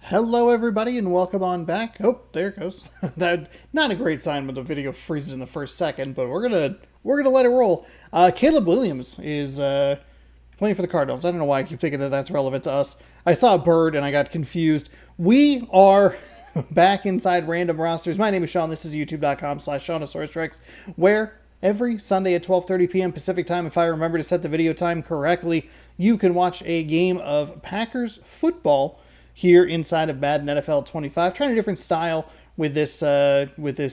Hello everybody and welcome on back. Oh, there it goes. That not a great sign when the video freezes in the first second, but we're gonna let it roll. Caleb Williams is playing for the Cardinals. I don't know why I keep thinking that that's relevant to us. I saw a bird and I got confused. We are back inside random rosters. My name is Sean. This is youtube.com/Seannosaurus, where every Sunday at 12:30 p.m. Pacific time, if I remember to set the video time correctly, you can watch a game of Packers football here inside of Madden NFL 25. Trying a different style with this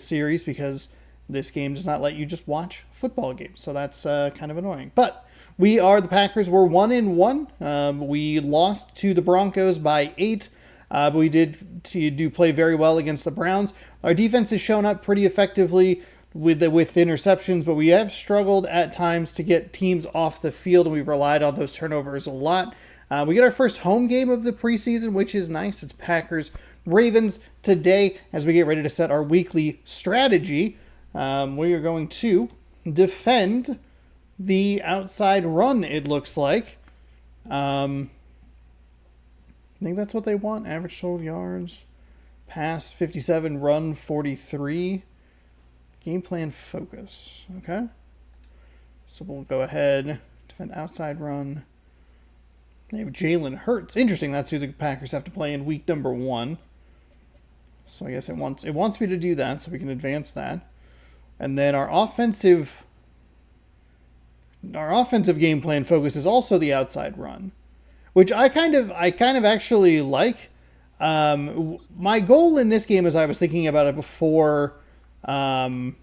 series because this game does not let you just watch football games, so that's kind of annoying. But we are the Packers. We're 1-1. We lost to the Broncos by 8. But we did play very well against the Browns. Our defense has shown up pretty effectively with interceptions, but we have struggled at times to get teams off the field, and we've relied on those turnovers a lot. We get our first home game of the preseason, which is nice. It's Packers-Ravens today as we get ready to set our weekly strategy. We are going to defend the outside run, it looks like. I think that's what they want. Average total yards. Pass 57, run 43. Game plan focus. Okay. So we'll go ahead. Defend outside run. They have Jalen Hurts. Interesting, that's who the Packers have to play in week number 1. So I guess it wants me to do that, so we can advance that. And then our offensive game plan focus is also the outside run, which I kind of actually like. My goal in this game, as I was thinking about it before, Isaiah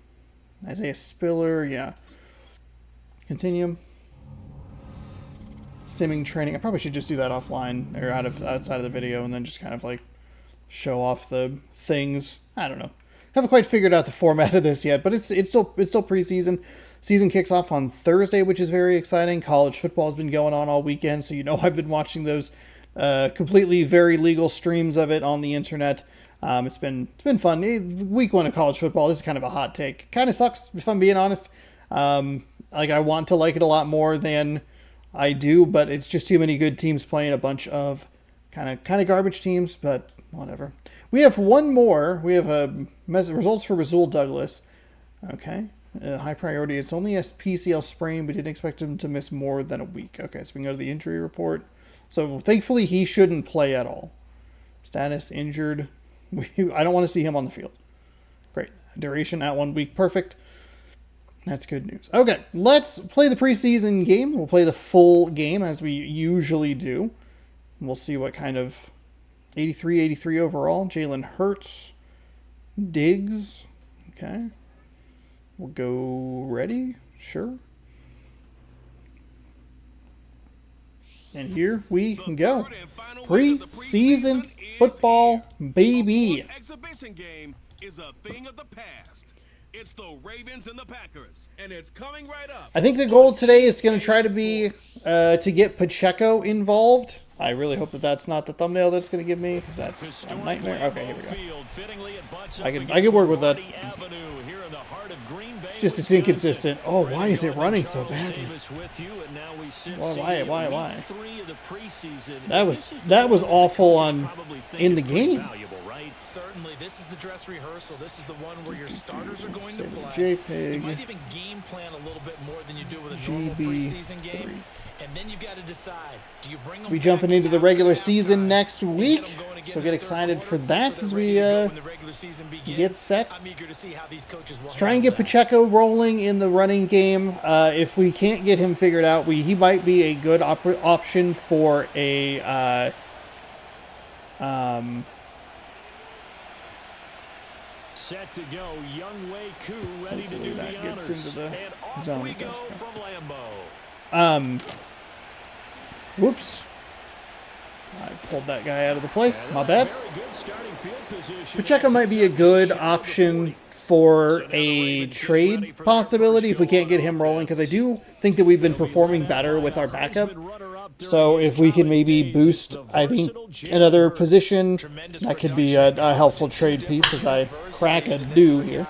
Spiller, yeah. Continue. Simming training. I probably should just do that offline or outside of the video and then just kind of like show off the things. I don't know. Haven't quite figured out the format of this yet, but it's still preseason. Season kicks off on Thursday, which is very exciting. College football has been going on all weekend, so I've been watching those completely very legal streams of it on the internet. It's been fun. Week 1 of college football. This is kind of a hot take. Kind of sucks if I'm being honest. I want to like it a lot more than I do, but it's just too many good teams playing a bunch of kind of garbage teams, but whatever. We have one more. We have results for Rasul Douglas. Okay. High priority. It's only a PCL sprain. We didn't expect him to miss more than a week. Okay, so we can go to the injury report. So thankfully he shouldn't play at all. Status injured. I don't want to see him on the field. Great. Duration at 1 week. Perfect. That's good news. Okay, let's play the preseason game. We'll play the full game as we usually do. We'll see what kind of 83 overall. Jalen Hurts. Diggs. Okay. We'll go ready. Sure. And here we go. Preseason football, baby. Exhibition game is a thing of the past. It's the Ravens and the Packers, and it's coming right up. I think the goal today is going to try to be to get Pacheco involved. I really hope that that's not the thumbnail that's going to give me, because that's a nightmare. Okay, here we go. I can work with that. It's just it's inconsistent. Oh, why is it running so badly? Why? That was awful in the game. Certainly, this is the dress rehearsal. This is the one where your starters are going to play. JPEG. You might even game plan a little bit more than you do with a normal preseason game. And then you've got to decide, do you bring them we jumping into the regular season next week, so get excited for that as we get set. Let's try and get Pacheco rolling in the running game. If we can't get him figured out, he might be a good option for a set to go, Young Wei Koo ready to do that the gets honors. into the and off zone. we go from Lambeau. Whoops. I pulled that guy out of the play. My bad. Pacheco might be a good option for a trade possibility if we can't get him rolling, because I do think that we've been performing better with our backup. So if we can maybe boost, I think, another position, that could be a helpful trade piece as I crack a do here.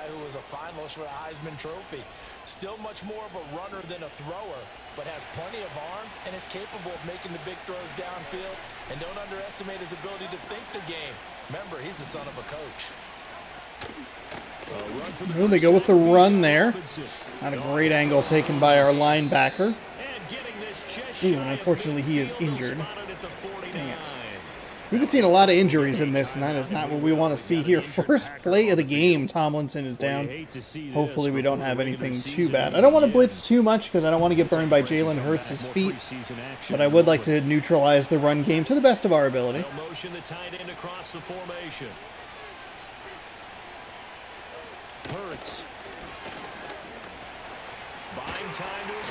Still much more of a runner than a thrower, but has plenty of arm and is capable of making the big throws downfield. And don't underestimate his ability to think the game. Remember, he's the son of a coach. Oh, they go with the run there. Not a great angle taken by our linebacker. Ooh, and unfortunately he is injured. Dang it. We've been seeing a lot of injuries in this, and that is not what we want to see here. First play of the game, Tomlinson is down. Hopefully we don't have anything too bad. I don't want to blitz too much because I don't want to get burned by Jalen Hurts' feet, but I would like to neutralize the run game to the best of our ability.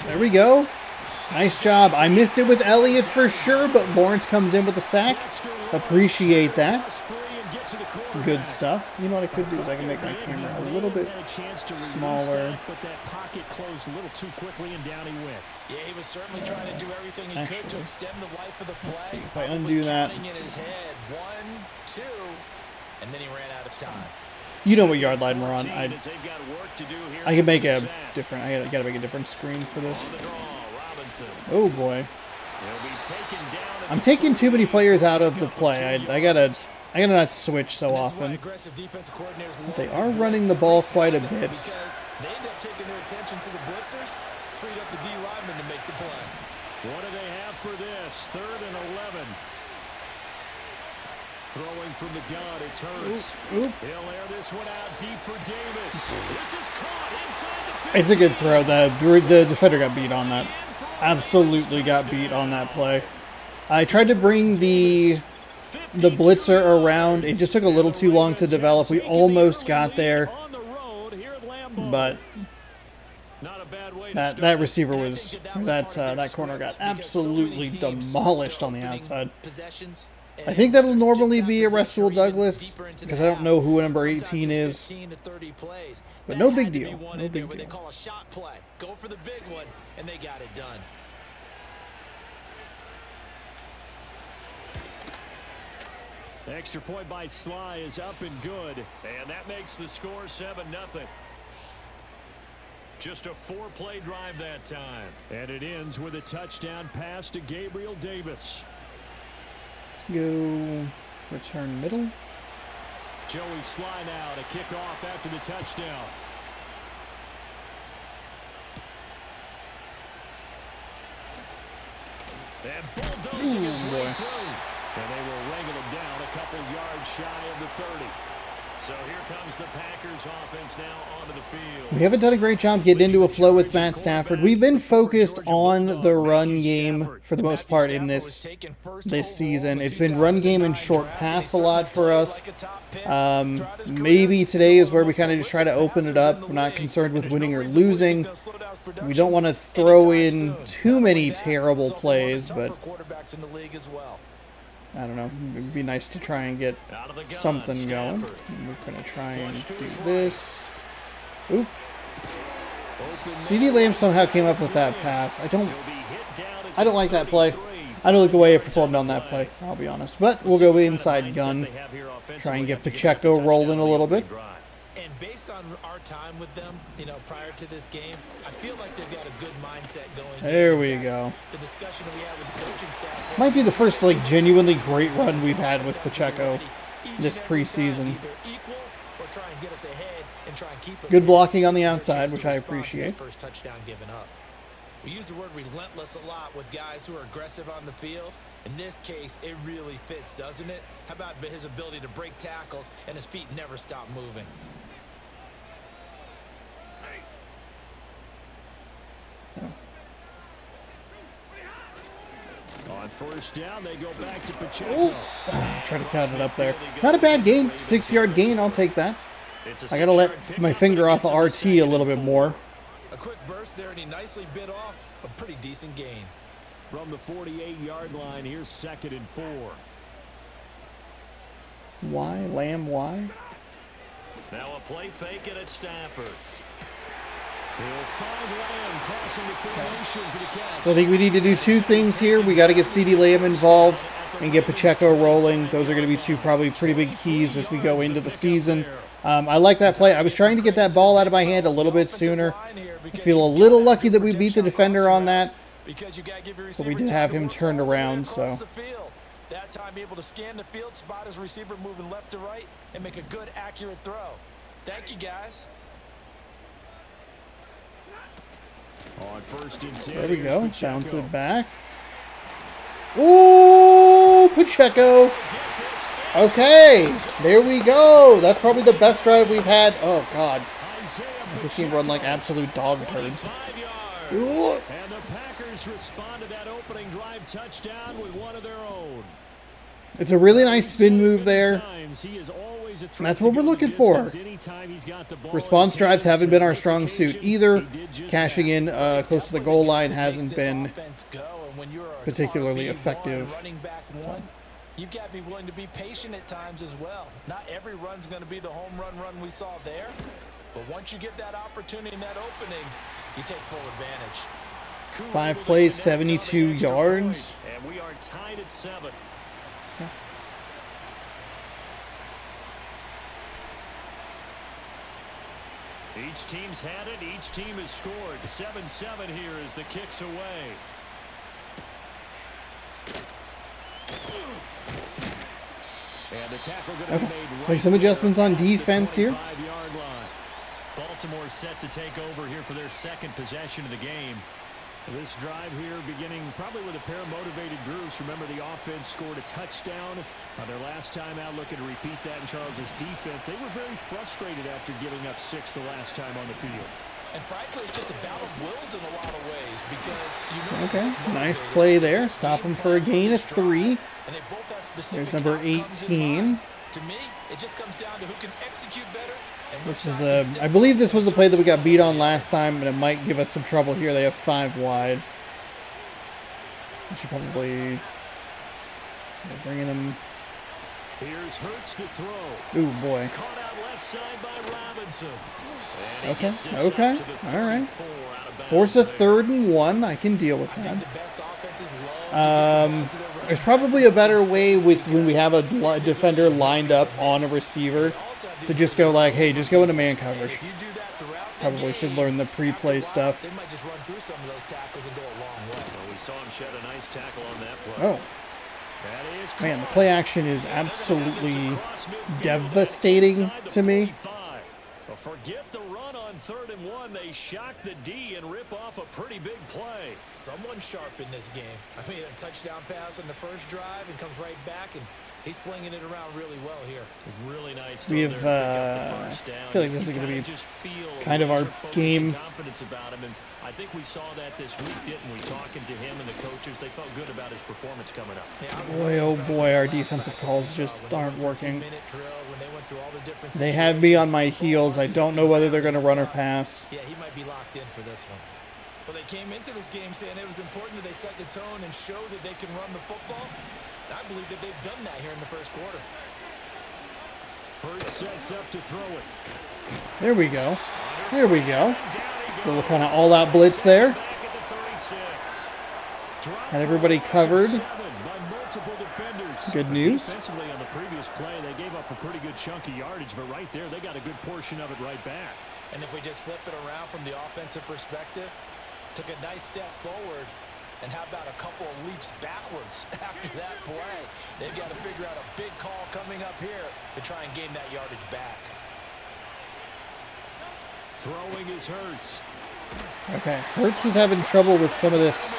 There we go. Nice job. I missed it with Elliott for sure, but Lawrence comes in with the sack. Appreciate that. Good stuff. You know what I could do is I can make my camera a little bit smaller. But that pocket closed a little too quickly, and down he went. Yeah, he was certainly trying to do everything he could to extend the life of the play. Let's see if I undo that. In his head. 1, 2, and then he ran out of time. You know what yard line we're on. I can make a different. I gotta make a different screen for this. Oh boy. I'm taking too many players out of the play. I gotta not switch so often. They are running the ball quite a bit. They end up taking their attention to the blitzers, freed up the D lineman to make the play. What do they have for this? 3rd and 11. Throwing from the gun, it's Hurts. He'll air this one out deep for Davis. This is caught inside the 50. It's a good throw. The defender got beat on that. Absolutely got beat on that play. I tried to bring the blitzer around. It just took a little too long to develop. We almost got there, but that receiver was that corner got absolutely demolished on the outside. I think that'll normally be a Russell Douglas because I don't know who number 18 is. But no big deal. No big deal. Go for the big one, and they got it done. The extra point by Sly is up and good, and that makes the score 7-0. Just a 4-play drive that time, and it ends with a touchdown pass to Gabriel Davis. Let's go return middle. Joey Sly now to kick off after the touchdown. And bulldozing his way through. And they will wrangle him down a couple yards shy of the 30. So here comes the Packers offense now onto the field. We haven't done a great job getting into a flow with Matt Stafford. We've been focused on the run game for the most part in this season. It's been run game and short pass a lot for us. Maybe today is where we kind of just try to open it up. We're not concerned with winning or losing. We don't want to throw in too many terrible plays, but I don't know. It'd be nice to try and get something going. We're going to try and do this. Oop. CD Lamb somehow came up with that pass. I don't like that play. I don't like the way it performed on that play, I'll be honest. But we'll go inside gun. Try and get Pacheco rolling a little bit. And based on our time with them, prior to this game, I feel like they've got a good mindset going. There we go. The discussion that we had with the coaching staff might be the first genuinely great run we've had with Pacheco this preseason. Good blocking on the outside, which I appreciate. First touchdown given up. We use the word relentless a lot with guys who are aggressive on the field. In this case, it really fits, doesn't it? How about his ability to break tackles and his feet never stop moving? On first down, they go back to Pacheco. Try to cut it up there. Not a bad gain. 6-yard gain. I'll take that. I got to let my finger off of RT a little bit more. A quick burst there, and he nicely bit off a pretty decent gain. From the 48-yard line, here's 2nd and 4. Why? Lamb, why? Now a play fake it at Stafford. He'll find Lamb crossing the formation for the catch. So I think we need to do two things here. We got to get CD Lamb involved and get Pacheco rolling. Those are going to be two probably pretty big keys as we go into the season. I like that play. I was trying to get that ball out of my hand a little bit sooner. I feel a little lucky that we beat the defender on that. But we did have him turned around, so That time able to scan the field, spot his receiver moving left to right, and make a good, accurate throw. Thank you, guys. On 1st and 10. There we go. Bounce it back. Ooh, Pacheco. Okay, there we go. That's probably the best drive we've had. Oh, God. This team run like absolute dog turds. Ooh. And the Packers respond to that opening drive touchdown with one of their own. It's a really nice spin move there. That's what we're looking for. Response drives haven't been our strong suit either. Cashing in close to the goal line hasn't been particularly effective. You've got to be willing to be patient at times as well. Not every run's going to be the home run we saw there. But once you get that opportunity in that opening, you take full advantage. 5 plays, 72 yards. And we are tied at 7. Okay. Each team's had it. Each team has scored. 7-7 here as the kick's away. And the tackle going to be made. Let's make some adjustments on defense here. Baltimore set to take over here for their second possession of the game. This drive here beginning probably with a pair of motivated groups. Remember, the offense scored a touchdown on their last time out, looking to repeat that in Charles's defense. They were very frustrated after giving up 6 the last time on the field. And frankly, it's just a battle of wills in a lot of ways because you know. Okay, nice play there. Stop him for a gain of 3. There's number 18. To me, it just comes down to who can execute better. This is I believe this was the play that we got beat on last time, but it might give us some trouble here. They have 5 wide. We should probably bring in him. Here's Hurts to throw. Ooh, boy. Caught out left side by Robinson. Okay. All right. Force a 3rd and 1. I can deal with that. There's probably a better way with when we have a defender lined up on a receiver to just go like, hey, just go into man coverage. Probably should learn the pre-play stuff. They might just run through some of those tackles and go a long way. Well, we saw him shed a nice tackle on that play. Oh. Man, the play action is absolutely devastating to me. Well, forget the run on 3rd and 1. They shock the D and rip off a pretty big play. Someone sharp in this game. I mean, a touchdown pass on the first drive and comes right back, and he's flinging it around really well here. Really nice. We have, I feel like this is going to be kind of our game. Confidence about him, and I think we saw that this week, didn't we? Talking to him and the coaches, they felt good about his performance coming up. Boy, oh boy, our defensive calls just aren't working. They have me on my heels. I don't know whether they're going to run or pass. Yeah, he might be locked in for this one. Well, they came into this game saying it was important that they set the tone and show that they can run the football. I believe that they've done that here in the first quarter. Hurts sets up to throw it. There we go. There we go. A little kind of all-out blitz there. Had everybody covered. Good news. Defensively on the previous play, they gave up a pretty good chunk of yardage, but right there, they got a good portion of it right back. And if we just flip it around from the offensive perspective, took a nice step forward, and how about a couple of leaps backwards after that play? They've got to figure out a big call coming up here to try and gain that yardage back. Throwing is Hurts. Okay, Hurts is having trouble with some of this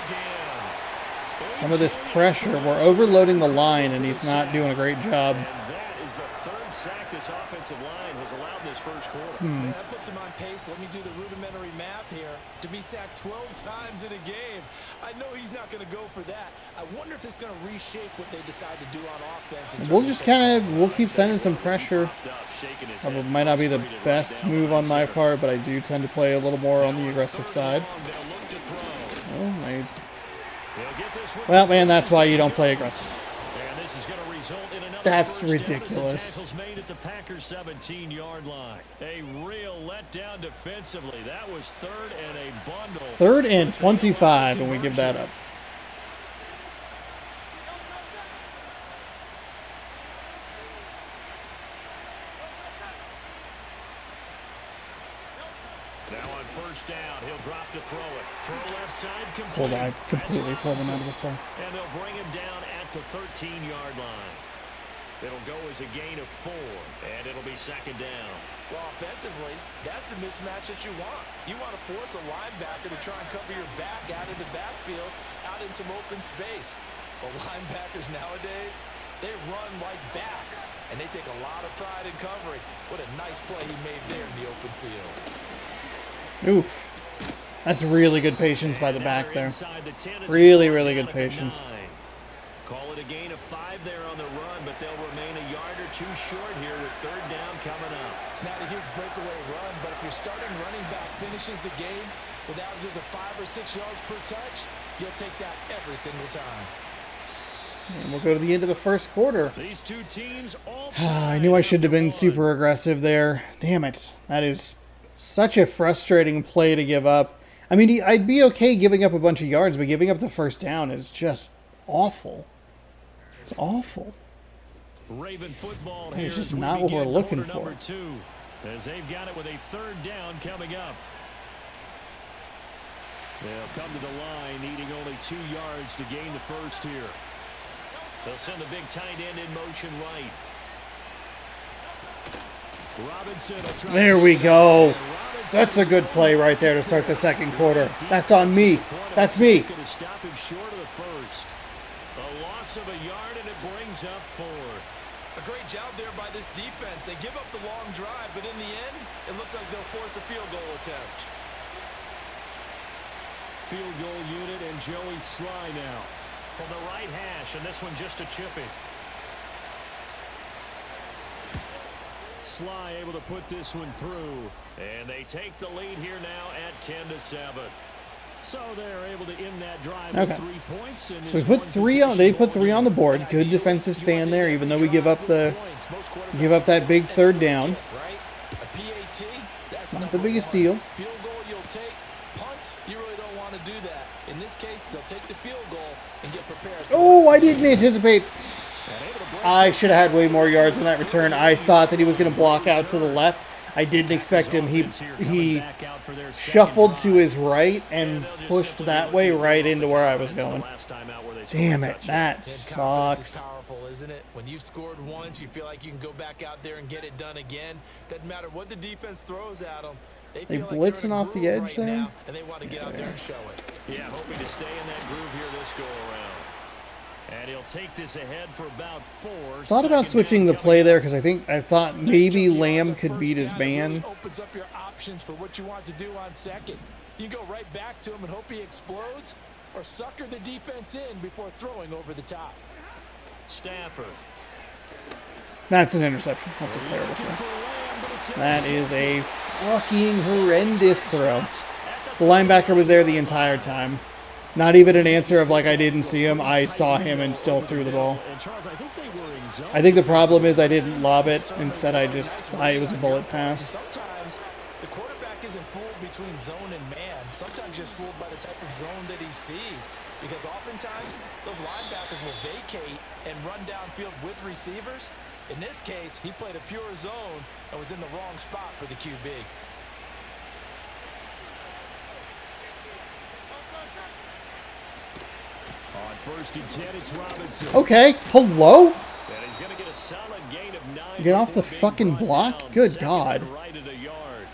pressure. We're overloading the line, and he's not doing a great job. And that is the 3rd sack this offensive line has allowed this first quarter. That puts him on pace. Let me do the rudimentary math here. To be sacked 12 times in a game, I know he's not going to go for that. I wonder if it's going to reshape what they decide to do on offense. We'll just we'll keep sending some pressure. It might not be the best move on my part, but I do tend to play a little more on the aggressive side. Well, man, that's why you don't play aggressive. That's ridiculous. Made at the Packers 17-yard line. A real letdown defensively. That was 3rd and a bundle. 3rd and 25, and we give that up. Now on 1st down, he'll drop to throw it. Throw left side complete. Hold on, I completely pulled him out of the play. And they'll bring him down at at the 13-yard line. It'll go as a gain of 4, and it'll be second down. Well, offensively, that's the mismatch that you want. You want to force a linebacker to try and cover your back out of the backfield, out in some open space. But linebackers nowadays, they run like backs, and they take a lot of pride in covering. What a nice play he made there in the open field. Oof. That's really good patience by the back there. Really, really good patience. Call it a gain of 5 there on the run, but they'll remain a yard or 2 short here with third down coming up. It's not a huge breakaway run, but if your starting running back finishes the game with averages of 5 or 6 yards per touch, you'll take that every single time. And we'll go to the end of the first quarter. These two teams all I knew I should have been super aggressive there. Damn it. That is such a frustrating play to give up. I mean, I'd be okay giving up a bunch of yards, but giving up the first down is just awful. It's awful. Raven football and it's here just as we not what we're begin looking quarter for. number 2, as they've got it with a third down coming up. They'll come to the line needing only 2 yards to gain the first here. They'll send the big tight end in motion right. Robinson will try. There we go. That's a good play right there to start the second quarter. That's on me. That's me. Going to stop him short of the first. A loss of a yard, and it brings up 4th. A great job there by this defense. They give up the long drive, but in the end, it looks like they'll force a field goal attempt. Field goal unit and Joey Sly now from the right hash, and this one just a chippy. Sly able to put this one through, and they take the lead here now at 10-7. So they're able to end that drive with 3 points. And so we put 3 on. They put 3 on the board. Good defensive stand there, even though we give up that big third down. Not the biggest deal. Field goal you'll take. Punts, you really don't want to do that. In this case, they'll take the field goal and get prepared. Oh, I didn't anticipate. I should have had way more yards on that return. I thought that he was going to block out to the left. I didn't expect him. He shuffled to his right and pushed that way right into where I was going. Damn it, that sucks. Powerful, isn't it? When you've scored once, you feel like you can go back out there and get it done again. Doesn't matter what the defense throws at them. They blitzing off the edge there, now, and they want to get out there and show it. Yeah, hoping to stay in that groove here this go around. And he'll take this ahead for about 4. Thought about switching the play there because I thought maybe Lamb could beat his man. Opens up your options for what you want to do on second. You go right back to him and hope he explodes, or sucker the defense in before throwing over the top. Stafford. That's an interception. That's a terrible throw. That is a fucking horrendous throw. The linebacker was there the entire time. Not even an answer of like I didn't see him. I saw him and still threw the ball. I think the problem is I didn't lob it. Instead, it was a bullet pass. Sometimes the quarterback isn't fooled between zone and man. Sometimes you're fooled by the type of zone that he sees. Because oftentimes those linebackers will vacate and run downfield with receivers. In this case, he played a pure zone and was in the wrong spot for the QB. On 1st and 10, it's Robinson. Okay, hello? And he's going to get a solid gain of 9. Get off the fucking block? Good God. Right at a yard.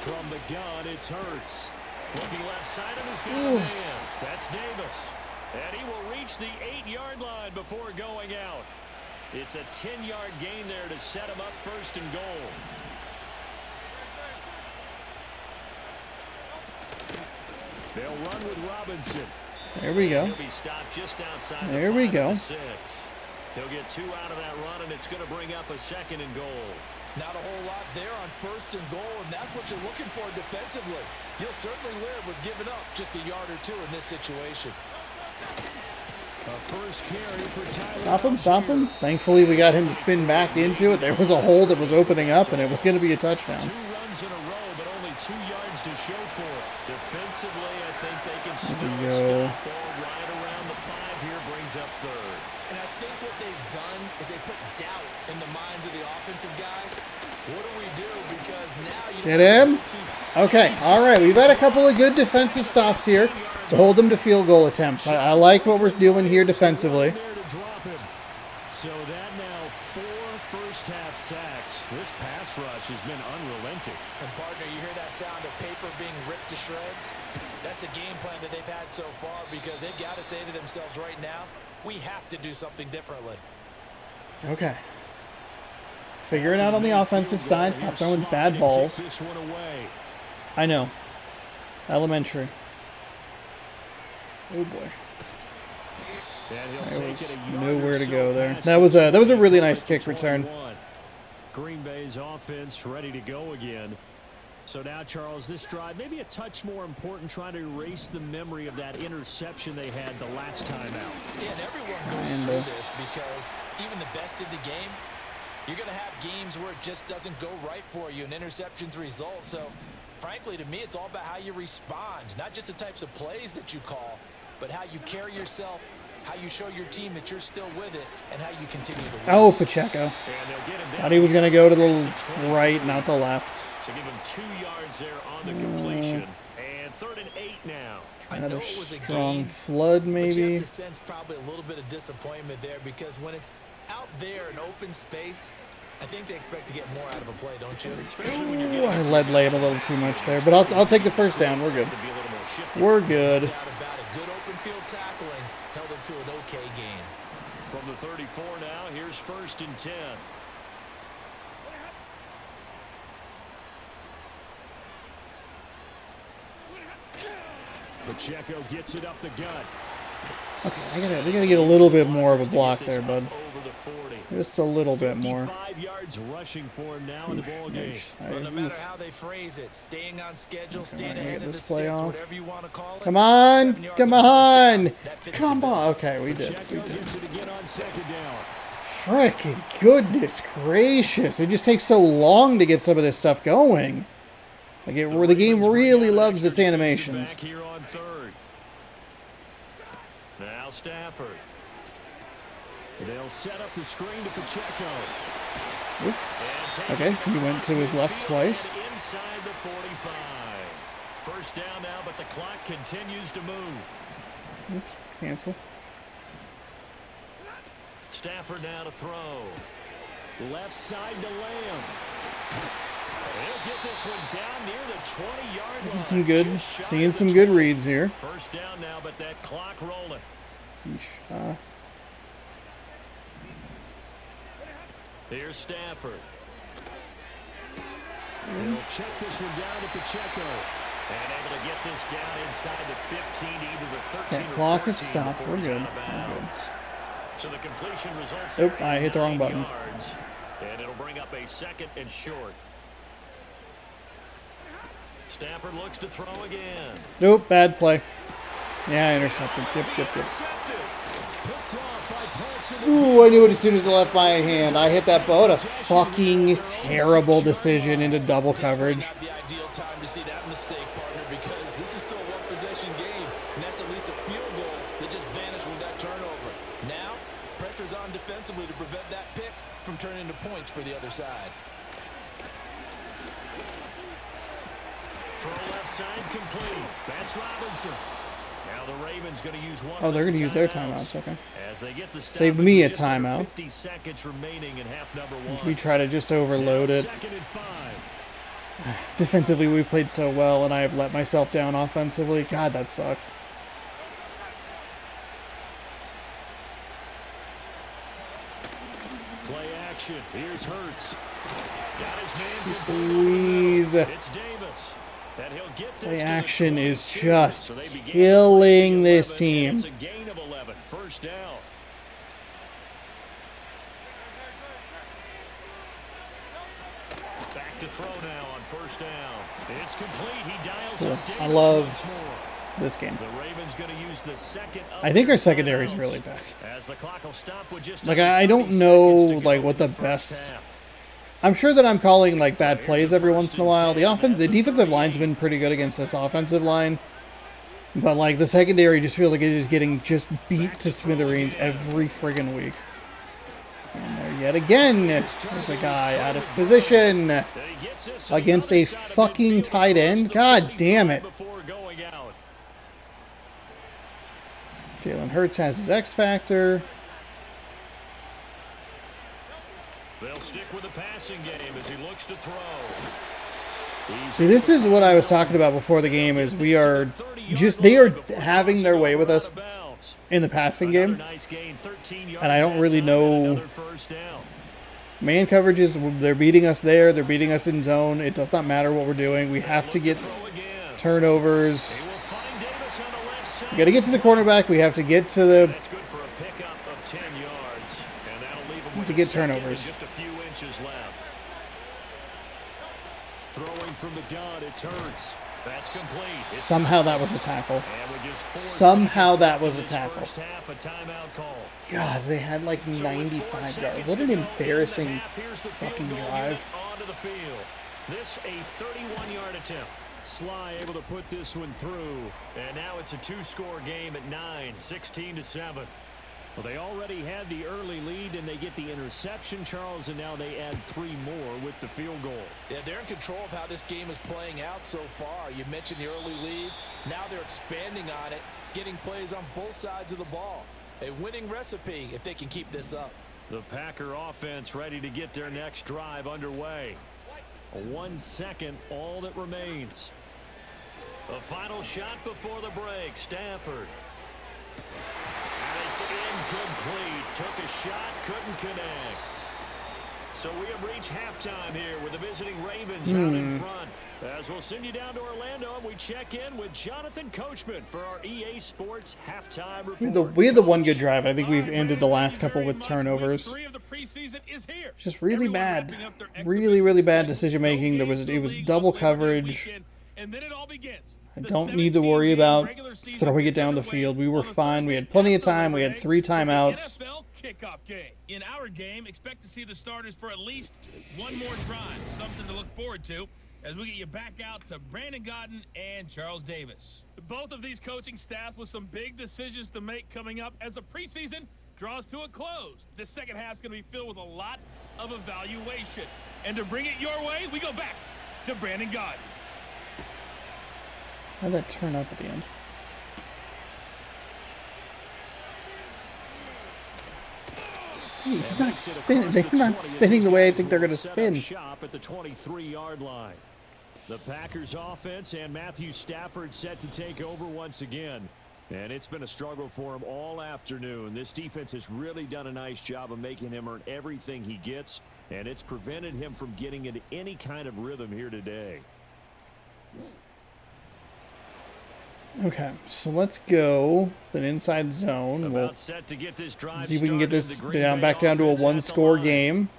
From the gun, it's Hurts. Looking left side of his gun. That's Davis. And he will reach the 8-yard line before going out. It's a 10-yard gain there to set him up 1st and goal. They'll run with Robinson. There we go. He'll be stopped just outside There we go. 6. He'll get 2 out of that run, and it's going to bring up a 2nd and goal. Not a whole lot there on 1st and goal, and that's what you're looking for defensively. You'll certainly live with giving up just a yard or 2 in this situation. A first carry for Tyler. Stop him. Thankfully, we got him to spin back into it. There was a hole that was opening up, and it was going to be a touchdown. 2 runs in a row, but only only 2 yards to show for it. Defensively, I think they can There smell we a go. stop ball right around the 5 here, brings up third. And I think what they've done is they put doubt in the minds of the offensive guys. What do we do? Because now you Get him. Okay, all right. We've had a couple of good defensive stops here to hold them to field goal attempts. I like what we're doing here defensively. There to drop him. So that now 4 first-half sacks. This pass rush has been unrelenting. And partner, you hear that sound of paper being ripped to shreds? That's the game plan that they've had so far, because they've got to say to themselves right now, we have to do something differently. Okay. Figure it out on the offensive side. Stop throwing bad balls. I know. Elementary. Oh boy. There was nowhere to go there. That was a really nice kick return. Green Bay's offense ready to go again. So now, Charles, this drive maybe a touch more important, trying to erase the memory of that interception they had the last time out. Yeah, and everyone goes through this, because even the best in the game, you're going to have games where it just doesn't go right for you and interceptions result. So, frankly, to me, it's all about how you respond, not just the types of plays that you call, but how you carry yourself, how you show your team that you're still with it, and how you continue to win. Oh, Pacheco. Thought he was going to go to the right, not the left. So give him 2 yards there on the completion. And 3rd and 8 now. Another strong flood, maybe. But you have to sense probably a little bit of disappointment there, because when it's out there in open space, I think they expect to get more out of a play, don't you? Ooh, I led Lamb a little too much there, but I'll take the first down. We're good. We're good. Good open field tackling held it to an okay game. From the 34 now, here's 1st and 10. Pacheco gets it up the gut. Okay, we gotta get a little bit more of a block there, bud. Just a little bit more. 5 yards rushing for him now in the ball game. Well, no matter how they phrase it, staying on schedule, staying ahead of the sticks, whatever you want to call it. Come on, come on, come on. Okay, we did. Frickin' goodness gracious! It just takes so long to get some of this stuff going. Like the game really loves its animations. Back here on 3rd. Now Stafford. They'll set up the screen to Pacheco. Oop. Okay, he went to his left twice. Inside the 45. 1st down now, but the clock continues to move. Oops, cancel. Stafford now to throw. Left side to Lamb. He'll get this one down near the 20-yard line. Some good, seeing some good reads here. 1st down now, but that clock rolling. Here's Stafford. He'll check this one down to Pacheco. And able to get this down inside the 15, either the 13 Okay, clock is stopped. We're good. We're good. So the completion results. Oop, I hit the wrong button. Yards, and it'll bring up a 2nd and short. Stafford looks to throw again. Nope, bad play. Yeah, I intercepted. Yep. Ooh, I knew it as soon as it left my hand. I hit that boat. A fucking terrible decision into double coverage. Not the ideal time to see that mistake, partner, because this is still a one-possession game, and that's at least a field goal that just vanished with that turnover. Now, pressure's on defensively to prevent that pick from turning into points for the other side. Throw left side complete. That's Robinson. Now the Ravens going to use one. Oh, they're going to use their timeouts. Okay. As they get the Saved me a timeout. 50 seconds remaining in half number 1. We try to just overload it. 2nd and 5. Defensively, we played so well, and I have let myself down offensively. God, that sucks. Play action. Here's Hurts. Got his man. Jeez Louise. It's Davis. And he'll get this Play action is 22. just So they begin killing this 11, team. It's a gain of 11. 1st down. Back to throw now on 1st down. It's complete. He dials Cool. up Davis I love once more. this game. The Ravens going to use the 2nd. I think our secondary is really bad. As the clock will stop with just Like, under I don't 30 know, seconds to like, go what the in the first best half. I'm sure that I'm calling like bad plays every once in a while. The defensive line's been pretty good against this offensive line. But like the secondary just feels like it is getting just beat to smithereens every friggin' week. And there yet again is a guy out of position against a fucking tight end. God damn it. Jalen Hurts has his X factor. They'll stick with the passing game as he looks to throw. See, this is what I was talking about before the game, is they are having their way with us in the passing game. And I don't really know. Man coverages, they're beating us there. They're beating us in zone. It does not matter what we're doing. We have to get turnovers. We got to get to the cornerback. We have to get to the... We have to get turnovers. Throwing from the gun, it's Hurts. That's complete. Somehow that was a tackle. Somehow that was a tackle. God, they had like 95 yards. What an embarrassing fucking drive. This a 31-yard attempt. Sly able to put this one through. And now it's a two-score game at 9, 16-7. Well, they already had the early lead, and they get the interception, Charles, and now they add 3 more with the field goal. Yeah, they're in control of how this game is playing out so far. You mentioned the early lead. Now they're expanding on it, getting plays on both sides of the ball. A winning recipe if they can keep this up. The Packer offense ready to get their next drive underway. 1 second, all that remains. The final shot before the break, Stafford. It's incomplete. Took a shot, couldn't connect. So we have reached halftime here with the visiting Ravens out in front. As we'll send you down to Orlando, and we check in with Jonathan Coachman for our EA Sports halftime report. We had the one good drive. I think we've ended the last couple with turnovers. Just really bad. Really, really bad decision making. It was double coverage. I don't need to worry about throwing it down the field. We were fine. We had plenty of time. We had 3 timeouts. NFL kickoff game. In our game, expect to see the starters for at least one more drive. Something to look forward to as we get you back out to Brandon Gaudin and Charles Davis. Both of these coaching staffs with some big decisions to make coming up as the preseason draws to a close. This second half is going to be filled with a lot of evaluation. And to bring it your way, we go back to Brandon Gaudin. How'd that turn up at the end? He's not spinning. They're not spinning the way I think they're going to spin. Shop at the 23-yard line. The Packers offense and Matthew Stafford set to take over once again. And it's been a struggle for him all afternoon. This defense has really done a nice job of making him earn everything he gets. And it's prevented him from getting into any kind of rhythm here today. Okay, so let's go with an inside zone. We'll see if we can get this back down to a 1-score game.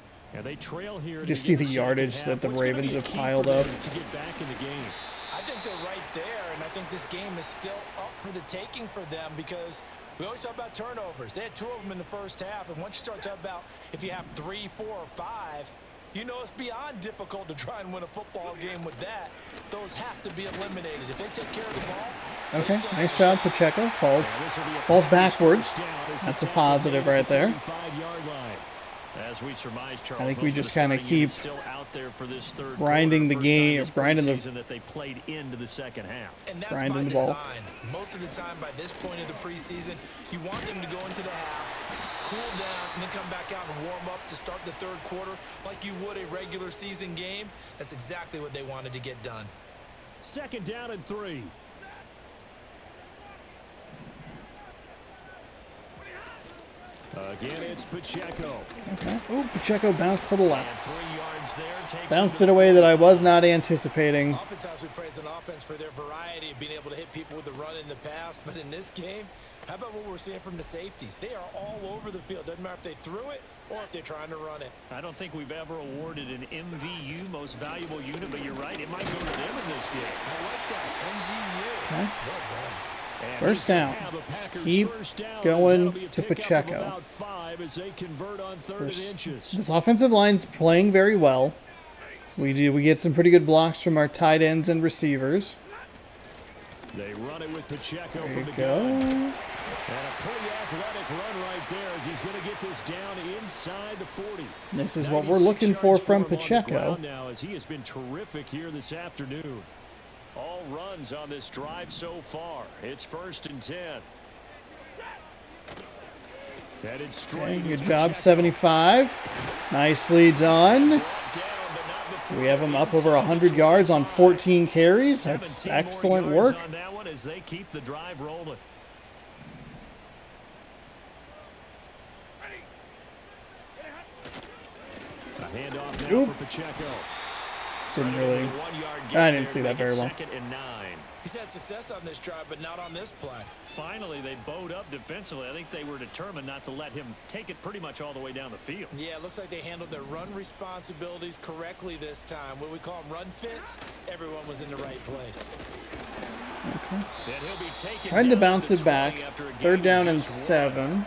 Just see the yardage that the Ravens have piled up. I think they're right there, and I think this game is still up for the taking for them because we always talk about turnovers. They had 2 of them in the first half, and once you start talking about if you have 3, 4, or 5, you know it's beyond difficult to try and win a football game with that. Those have to be eliminated. If they take care of the ball. Okay, nice job. Pacheco falls backwards. That's a positive right there. I think we just kind of keep grinding the game, grinding the ball. Most of the time by this point of the preseason, you want them to go into the half, cool down, and then come back out and warm up to start the third quarter like you would a regular season game. That's exactly what they wanted to get done. 2nd down and 3. Again, it's Pacheco. Okay. Ooh, Pacheco bounced to the left. Bounced it away that I was not anticipating. Oftentimes we praise an offense for their variety of being able to hit people with the run in the pass, but in this game, how about what we're seeing from the safeties? They are all over the field. Doesn't matter if they threw it or if they're trying to run it. I don't think we've ever awarded an MVU, most valuable unit, but you're right. It might go to them in this game. I like that. MVU. Okay. Well done. And First they down. have a Packers Keep first down, as going that'll be a to pickup of Pacheco. about 5 as they convert on 3rd and inches. This offensive line's playing very well. We get some pretty good blocks from our tight ends and receivers. They run it with Pacheco There from you the go. gun. And a pretty athletic run right there as he's going to get this down inside the 40. This is what we're looking 96 for yards from him on the Pacheco. ground now, as he has been terrific here this afternoon. All runs on this drive so far. It's 1st and 10. Headed straight. Okay, good is job, Pacheco. 75. Nicely done. Brought down, but not before We have him up over inside 100 the yards on 25. 14 carries. That's 17 more excellent yards work. on that one as they keep the drive rolling. A handoff now Oop. for Pacheco. Didn't really. A 1-yard gain I didn't there, see that making very well. 2nd and 9. He's had success on this drive, but not on this play. Finally, they bowed up defensively. I think they were determined not to let him take it pretty much all the way down the field. Yeah, it looks like they handled their run responsibilities correctly this time. What we call them run fits, everyone was in the right place. Okay. And he'll be taken Trying to down bounce at the it back. 20 after a gain 3rd of down and just 1. 7.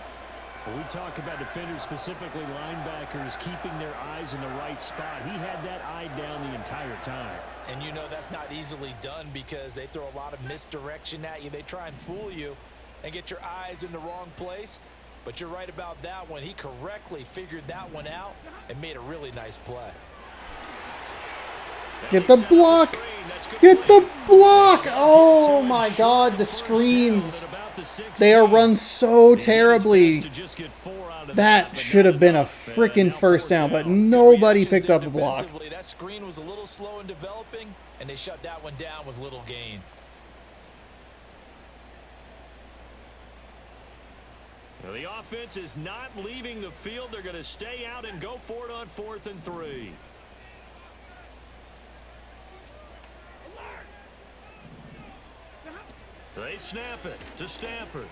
When we talk about defenders, specifically linebackers, keeping their eyes in the right spot. He had that eye down the entire time. And you know that's not easily done because they throw a lot of misdirection at you. They try and fool you and get your eyes in the wrong place. But you're right about that one. He correctly figured that one out and made a really nice play. Get the block! Get the block! Oh my god, the screens. They are run so terribly. That should have been a freaking first down, but nobody picked up a block. Defensively, that screen was a little slow in developing, and they shut that one down with little gain. Well, the offense is not leaving the field. They're going to stay out and go for it on 4th and 3. They snap it to Stafford.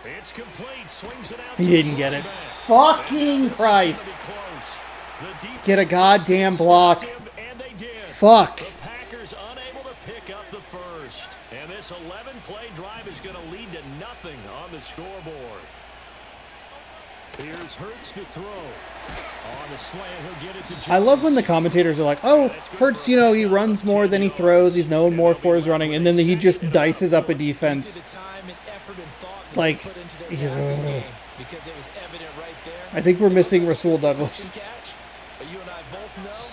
It's complete. Swings it out. He to didn't the get it. quarterback. Fucking And Christ. it's gonna be close. The defense Get a goddamn block. stopped him, and they did. Fuck. The Packers unable to pick up the first. And this 11-play drive is going to lead to nothing on the scoreboard. Here's Hurts to throw. On the slant, he'll get it to Jones. I love when the commentators are like, oh, Hurts, you know, he runs more than he throws. He's known more for his running. And then he just dices up a defense. The time and effort and thought that Like, they put into their passing game because it was evident right there. I think we're missing Rasul Douglas. Catch, but you and I both know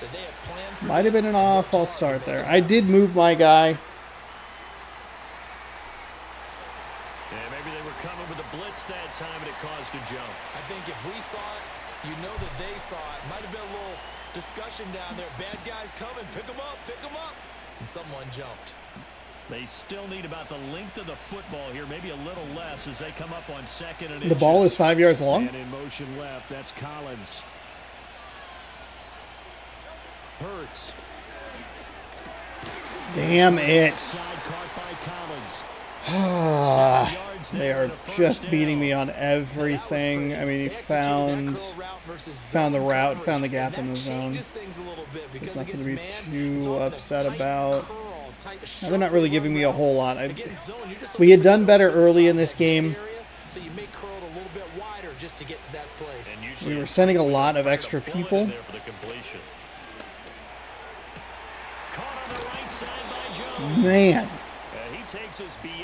that they have planned for Might have this been an and off worked false hard start to there. make I it did move my guy. Yeah, maybe they were coming with a blitz that time, and it caused a jump. I think if we saw it, you know that they saw it. Might have been a little discussion down there. Bad guys coming. Pick them up. Pick them up. And someone jumped. They still need about the length of the football here, maybe a little less as they come up on 2nd and The ball is 5 yards long. And in motion left, that's Collins. Hurts. Damn it. Side caught by Collins. They are just beating me on everything. I mean, he found the route, found the gap in the zone. There's nothing to be too upset about. Now, they're not really giving me a whole lot. We had done better early in this game. So you make curl a little bit wider just to get to that place. We were sending a lot of extra people. Man,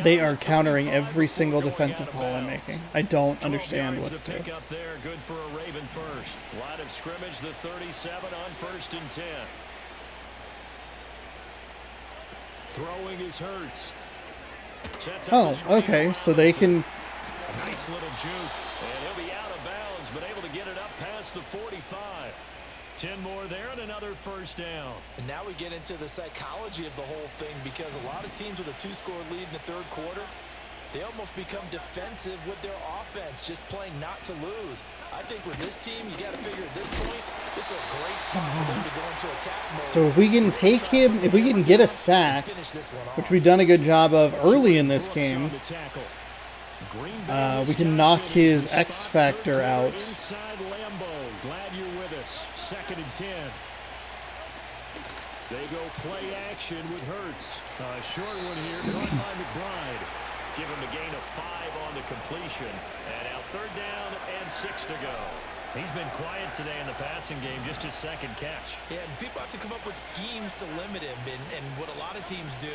they are countering every single defensive call I'm making. I don't understand what to do. Pick up there, good for a Raven first. Line of scrimmage, the 37 on 1st and 10. Throwing is Hurts. Oh, okay, so they can... A nice little juke, and he'll be out of bounds, but able to get it up past the 45. 10 more there and another first down. And now we get into the psychology of the whole thing because a lot of teams with a 2-score lead in the 3rd quarter, they almost become defensive with their offense, just playing not to lose. I think with this team, you got to figure at this point, this is a great spot for them to go into attack mode. So if we can take him, if we can get a sack, which we've done a good job of early in this game, we can knock his X Factor out. Inside Lambeau. Glad you're with us. 2nd and 10. They go play action with Hurts. A short one here, caught by McBride. Give him a gain of 5 on the completion. And now 3rd down and 6 to go. He's been quiet today in the passing game, just his 2nd catch. Yeah, and people have to come up with schemes to limit him. And what a lot of teams do,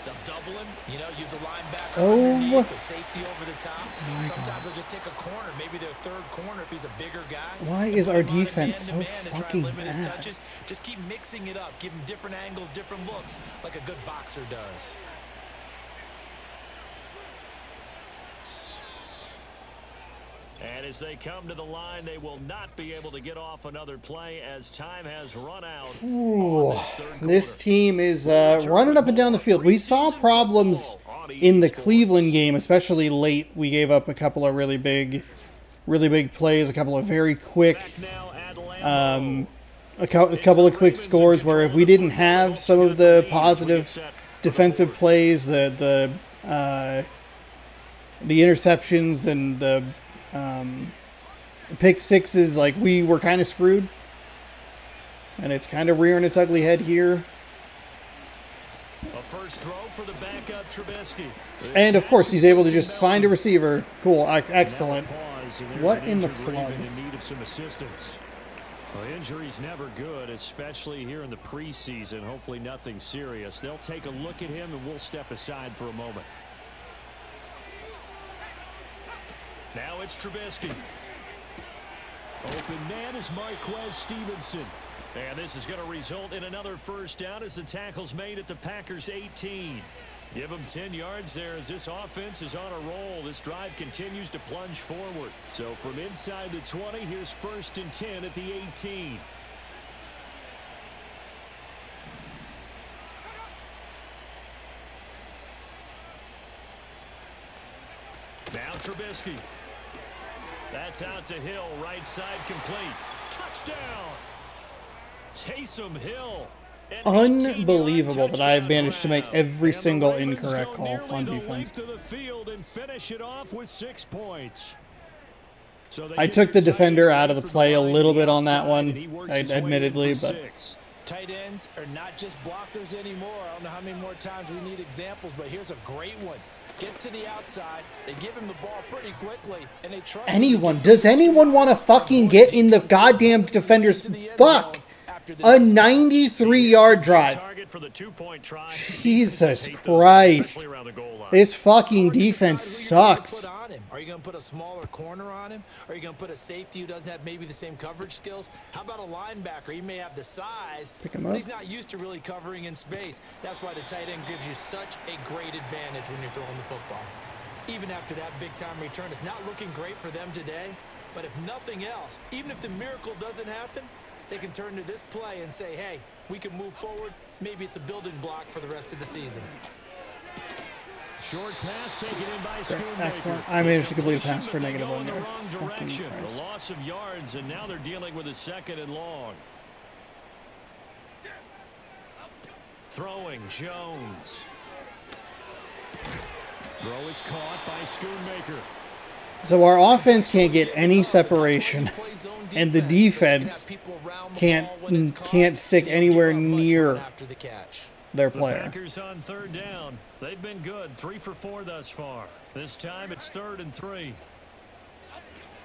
they'll double him, you know, use a linebacker underneath, a safety over the top. Sometimes they'll just take a corner, maybe their 3rd corner if he's a bigger guy. Why is our defense so fucking bad? Touches. Just keep mixing it up, give him different angles, different looks, like a good boxer does. And as they come to the line, they will not be able to get off another play as time has run out. Ooh, this team is running up and down the field. We saw problems in the Cleveland game, especially late. We gave up a couple of really big plays, a couple of very quick, a couple of quick scores where if we didn't have some of the positive defensive plays, the interceptions and the pick sixes, like, we were kind of screwed, and it's kind of rearing its ugly head here. A first throw for the backup Trubisky. And of course he's able to just find a receiver. Cool, excellent. What in the flood? In need of some assistance. Well, injury's never good, especially here in the preseason. Hopefully nothing serious. They'll take a look at him and we'll step aside for a moment. Now it's Trubisky. Open man is Marquez Stevenson. And this is going to result in another first down as the tackle's made at the Packers' 18. Give them 10 yards there as this offense is on a roll. This drive continues to plunge forward. So from inside the 20, here's 1st and 10 at the 18. Now Trubisky. That's out to Hill, right side complete. Touchdown! Taysom Hill. Unbelievable that I've managed to make every single incorrect call on defense. To the field and finish it off with 6 points. I took the defender out of the play a little bit on that one, admittedly, but tight ends are not just blockers anymore. I don't know how many more times we need examples, but here's a great one. Gets to the outside, they give him the ball pretty quickly, and they try. Does anyone want to fucking get in the goddamn defender's fuck? A 93-yard drive. Jesus Christ. This fucking defense sucks. Are you going to put a smaller corner on him? Are you going to put a safety who doesn't have maybe the same coverage skills? How about a linebacker? He may have the size, but he's not used to really covering in space. That's why the tight end gives you such a great advantage when you're throwing the football. Even after that big-time return, it's not looking great for them today, but if nothing else, even if the miracle doesn't happen, they can turn to this play and say, hey, we can move forward. Maybe it's a building block for the rest of the season. Short pass taken in by Schoonmaker. Excellent. I managed to complete a pass for -1 there. Fucking Christ. Christ. A loss of yards, and now they're dealing with a 2nd and long. Throwing Jones. Throw is caught by Schoonmaker. So our offense can't get any separation, and the defense can't stick anywhere near their player. The Packers on 3rd down. They've been good, 3 for 4 thus far. This time it's 3rd and 3.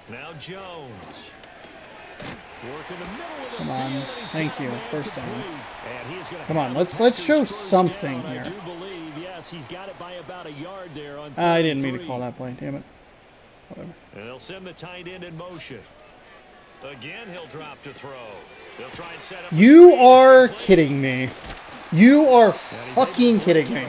Now Jones. Work in the middle of the Come on. field, and he's Thank you. got it First down. and he is gonna Come on, have let's the Packers' show first something down. here. I do believe, yes, he's got it by about a yard there on I didn't mean to 3. call that play. Damn it. Whatever. And they'll send the tight end in motion. Again, he'll drop to throw. They'll try and set up. You are kidding me. You are fucking kidding me.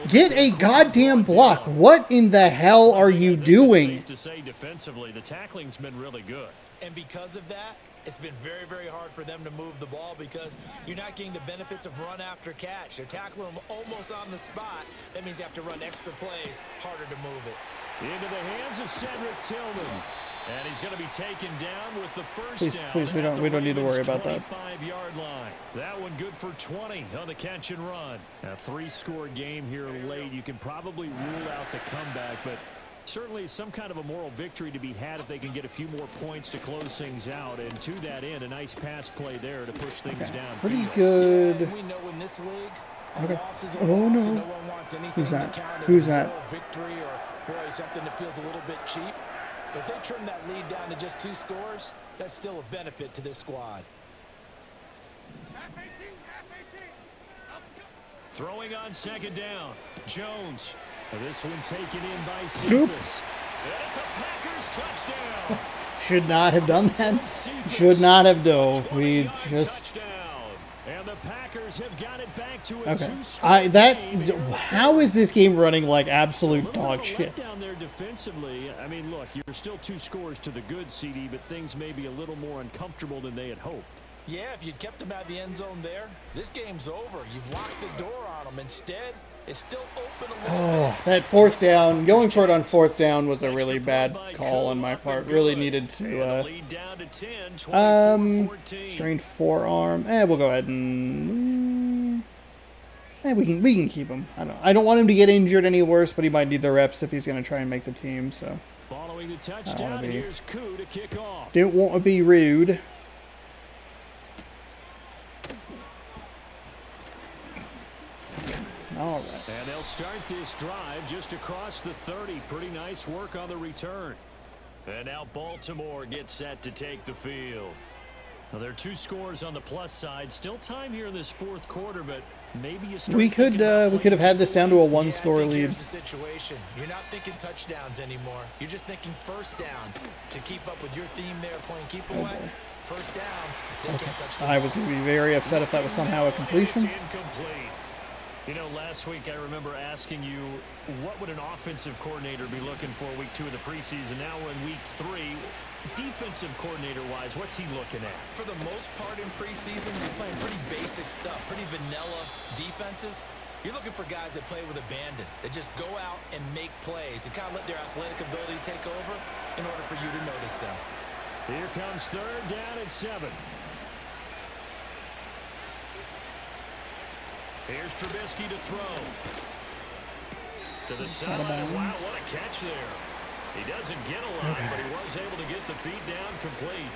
Get a goddamn block. What in the hell are you doing? To say defensively, the tackling's been really good. And because of that, it's been very, very hard for them to move the ball because you're not getting the benefits of run after catch. They're tackling them almost on the spot. That means you have to run extra plays, harder to move it. Into the hands of Cedric Tillman. And he's going to be taken down with the first down. Please, we don't need to worry about that. 25-yard line. That one good for 20 on the catch and run. A 3-score game here late. You can probably rule out the comeback, but Certainly some kind of a moral victory to be had if they can get a few more points to close things out. And to that end, a nice pass play there to push things down. Pretty good. Yeah, we know in this league, Okay. oh No. no one wants anything Who's that? to count as Who's a that? moral victory or, boy, something that feels a little bit cheap. But if they trim that lead down to just 2 scores, that's still a benefit to this squad. Throwing on second down. Jones. This one taken in by Cephas. Nope. And it's a Packers touchdown. Should not have done that. Should not have dove. We just... Touchdown. And the Packers have got it back to a Okay. 2-score game. How is this game running like absolute dog shit? Down there defensively. I mean, look, you're still 2 scores to the good, CD, but things may be a little more uncomfortable than they had hoped. Yeah, if you'd kept them out of the end zone there, this game's over. You've locked the door on them. Instead, it's still open a little Oh, that fourth down, going for it on fourth down was a really bad call on my part. Really needed to, Lead down to 10, 24-14. strained forearm. We'll go ahead and, we can keep him. I don't want him to get injured any worse, but he might need the reps if he's going to try and make the team, so. Following the touchdown, here's Koo to kick off. Don't want to be rude. All right. And they'll start this drive just across the 30. Pretty nice work on the return. And now Baltimore gets set to take the field. Now, there are 2 scores on the plus side. Still time here in this 4th quarter, but maybe you start. We could have had this down to a 1-score lead. Here's the situation. You're not thinking touchdowns anymore. You're just thinking first downs. To keep up with your theme there, playing keep away. First downs, they can't touch them. I was going to be very upset if that was somehow a completion. It's incomplete. You know, last week I remember asking you, what would an offensive coordinator be looking for week 2 of the preseason? Now we're in week 3. Defensive coordinator-wise, what's he looking at? For the most part in preseason, you're playing pretty basic stuff, pretty vanilla defenses. You're looking for guys that play with abandon, that just go out and make plays and kind of let their athletic ability take over in order for you to notice them. Here comes 3rd down and 7. Here's Trubisky to throw. To the sideline. Wow, what a catch there. He doesn't get a lot, but he was able to get the feet down complete.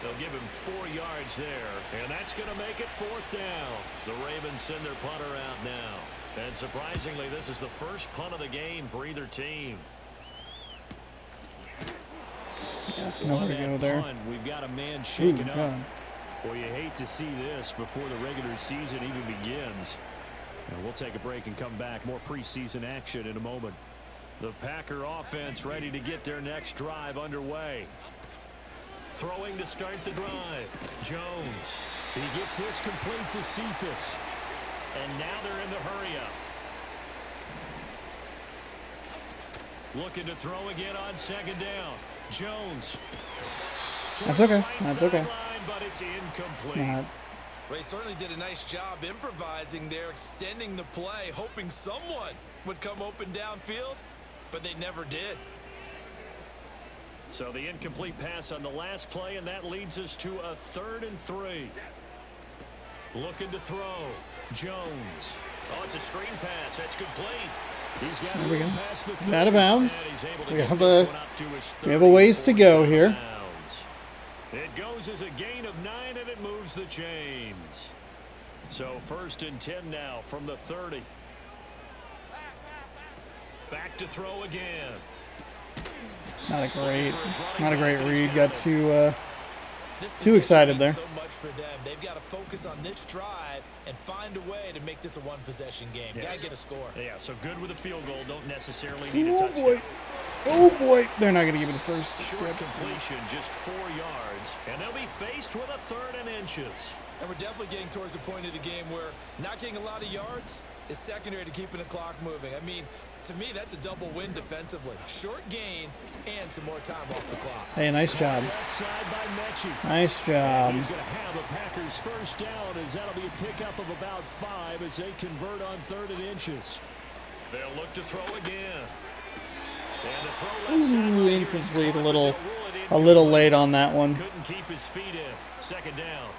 They'll give him 4 yards there, and that's going to make it 4th down. The Ravens send their punter out now. And surprisingly, this is the first punt of the game for either team. Yeah, nowhere to go there. Punt, we've got a man shaken up. God. Well, you hate to see this before the regular season even begins. And we'll take a break and come back. More preseason action in a moment. The Packer offense ready to get their next drive underway. Throwing to start the drive. Jones. He gets this complete to Cephas. And now they're in the hurry-up. Looking to throw again on 2nd down. Jones. That's okay. That's okay. But it's incomplete. It's not. Well, he certainly did a nice job improvising there, extending the play, hoping someone would come open downfield, but they never did. So the incomplete pass on the last play, and that leads us to a 3rd and 3. Looking to throw. Jones. Oh, it's a screen pass. That's complete. He's got There we go. past the He's out of bounds. and he's able to We get have this a one up to his we have a ways to go 34 here. downs. It goes as a gain of 9, and it moves the chains. So 1st and 10 now from the 30. Back to throw again. Not a great read. Got too excited there. So much for them. They've got to focus on this drive and find a way to make this a 1-possession game. Yes. Got to get a score. Yeah, so good with a field goal. Don't necessarily need a Oh touchdown. boy. Oh boy. They're not going to give me the first. Short completion, just 4 yards. And they'll be faced with a 3rd and inches. And we're definitely getting towards the point of the game where not getting a lot of yards is secondary to keeping the clock moving. I mean, to me, that's a double win defensively. Short gain and some more time off the clock. Hey, nice job. Left side by Mechie. Nice job. He's going to have a Packers 1st down, as that'll be a pickup of about 5 as they convert on 3rd and inches. They'll look to throw again. And the throw left Ooh, sideline incomplete. is A little late on that one. Couldn't keep his feet in. 2nd down.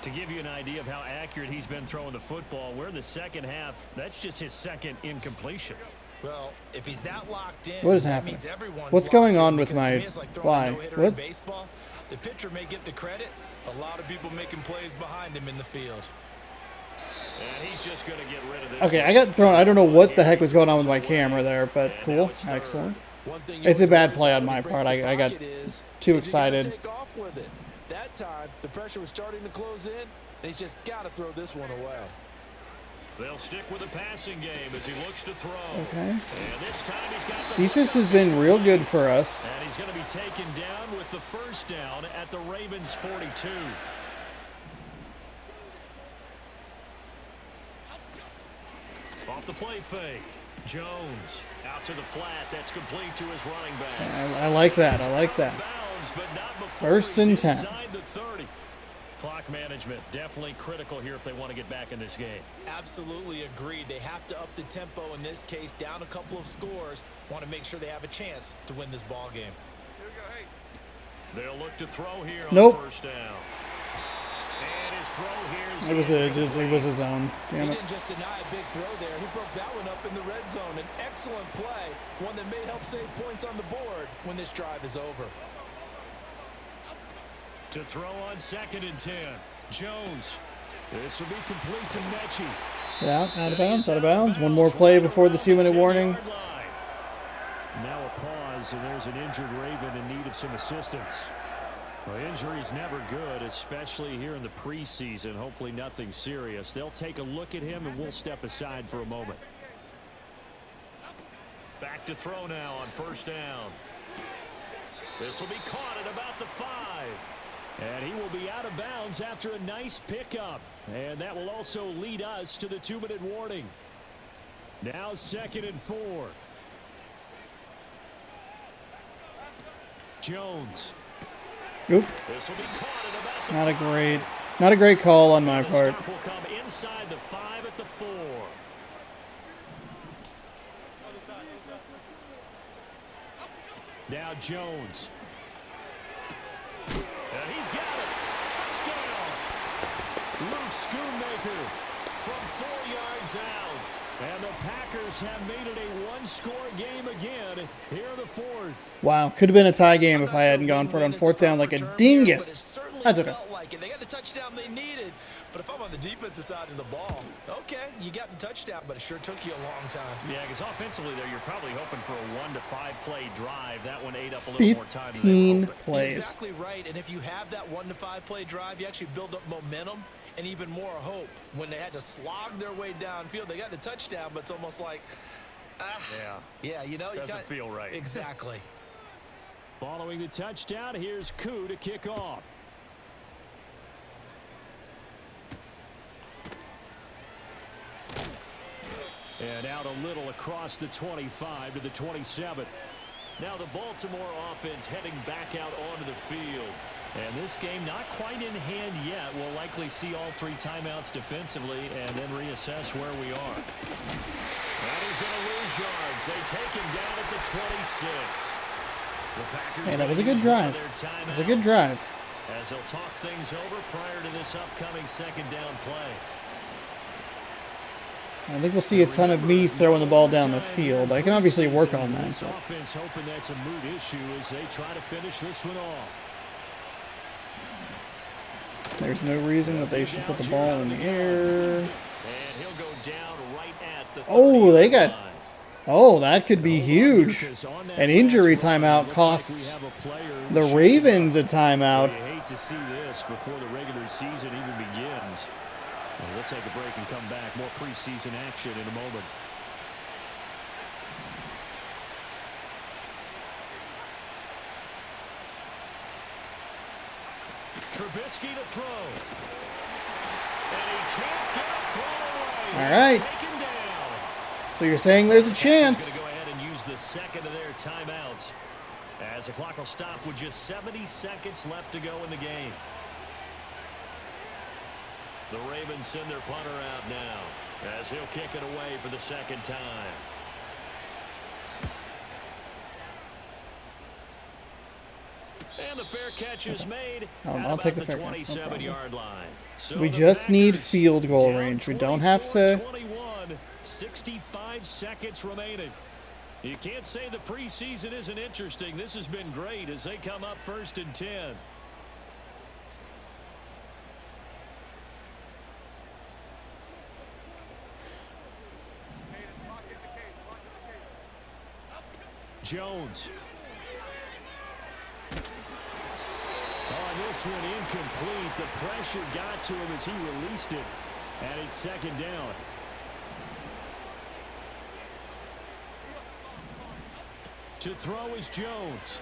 To give you an idea of how accurate he's been throwing the football, we're in the 2nd half. That's just his 2nd incompletion. Well, if he's that locked in, What is that happening? means everyone's What's going locked on in, with because to my... me it's like throwing Why? a no-hitter What? in baseball. The pitcher may get the credit. A lot of people making plays behind him in the field. And he's just going to get rid of this. Okay, I got thrown. I don't know what the heck was going on with my camera there, but cool. Excellent. It's a bad play on my part. I got too excited. Take off with it. That time, the pressure was starting to close in, and he's just got to throw this one away. They'll stick with the passing game as he looks to throw. Okay. And this time he's got Cephas has been real good for us. And he's going to be taken down with the first down at the Ravens 42. Off the play fake. Jones out to the flat. That's complete to his running back. I like that. I like that. Bounds, but not before First he's and 10. inside the 30. Clock management definitely critical here if they want to get back in this game. Absolutely agreed. They have to up the tempo in this case, down a couple of scores. Want to make sure they have a chance to win this ball game. They'll look to throw here Nope. on first down. And his throw here is It was his own. He Damn it. didn't just deny a big throw there. He broke that one up in the red zone. An excellent play, one that may help save points on the board when this drive is over. to throw on 2nd and 10. Jones. This will be complete to Mechie. Yeah, out of bounds, out of bounds. One more play before the 2-minute warning. Now a pause, and there's an injured Raven in need of some assistance. Well, injury's never good, especially here in the preseason. Hopefully nothing serious. They'll take a look at him, and we'll step aside for a moment. Back to throw now on first down. This will be caught at about the 5. And he will be out of bounds after a nice pickup. And that will also lead us to the 2-minute warning. Now 2nd and 4. Jones. Oop. This will be caught at about the Not a great call on my The part. stop will come inside the 5 at the 4. Now Jones. And he's got it. Touchdown. Luke Schoonmaker from 4 yards out. And the Packers have made it a one-score game again here in the 4th. Wow, could have been a tie game if I hadn't gone for it on 4th down like a dingus. That's okay. They got the touchdown they needed. But if I'm on the defensive side of the ball, okay, you got the touchdown, but it sure took you a long time. Yeah, because offensively there, you're probably hoping for a 1 to 5 play drive. That one ate up a little more time than they were 15 hoping. plays. Exactly right. And if you have that 1 to 5 play drive, you actually build up momentum and even more hope. When they had to slog their way downfield, they got the touchdown, but it's almost like, yeah, you know, Doesn't feel right. Exactly. Following the touchdown, here's Koo to kick off. And out a little across the 25 to the 27. Now the Baltimore offense heading back out onto the field. And this game not quite in hand yet. We'll likely see all 3 timeouts defensively and then reassess where we are. And he's going to lose yards. They take him down at the 26. The Packers Hey, that was a good drive. It was a good drive. as they'll talk things over prior to this upcoming 2nd down play. I think we'll see a ton of me throwing the ball down the field. I can obviously work on that. This offense hoping that's a moot issue as they try to finish this one off. There's no reason that they should put the ball in the air. And he'll go down right at the Oh, they got... 30-line. Oh, that could be huge. An injury timeout costs the Ravens a timeout. You hate to see this before the regular season even begins. Well, we'll take a break and come back. More preseason action in a moment. Trubisky to throw. And he can't get a throw away. All right. Taken down. So you're saying there's a chance. Going to go ahead and use the 2nd of their timeouts as the clock will stop with just 70 seconds left to go in the game. The Ravens send their punter out now as he'll kick it away for the 2nd time. And the fair catch is made. I'll take the fair catch, no 27-yard line. So we just need field goal range. We don't have to... 21, 65 seconds remaining. You can't say the preseason isn't interesting. This has been great as they come up 1st and 10. Jones. On this one, incomplete. The pressure got to him as he released it. And it's 2nd down. To throw is Jones.